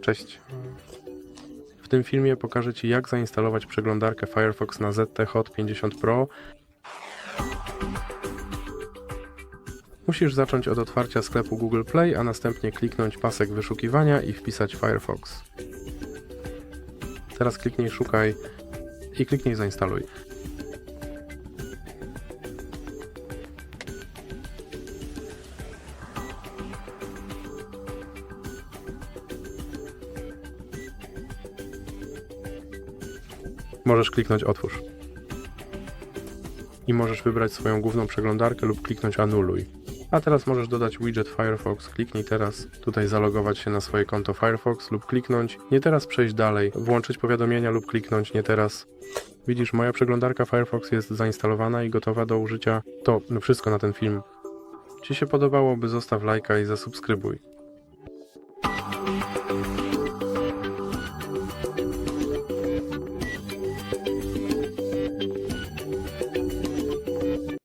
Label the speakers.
Speaker 1: Cześć. W tym filmie pokażę Ci, jak zainstalować przeglądarkę Firefox na ZT Hot 50 Pro. Musisz zacząć od otwarcia sklepu Google Play, a następnie kliknąć pasek wyszukiwania i wpisać Firefox. Teraz kliknij Szukaj i kliknij Zainstaluj. Możesz kliknąć Otwórz. I możesz wybrać swoją główną przeglądarkę lub kliknąć Anuluj. A teraz możesz dodać widget Firefox. Kliknij teraz tutaj zalogować się na swoje konto Firefox lub kliknąć nie teraz przejść dalej, włączyć powiadomienia lub kliknąć nie teraz. Widzisz, moja przeglądarka Firefox jest zainstalowana i gotowa do użycia. To wszystko na ten film. Ci się podobało, by zostaw lajka i zasubskrybuj.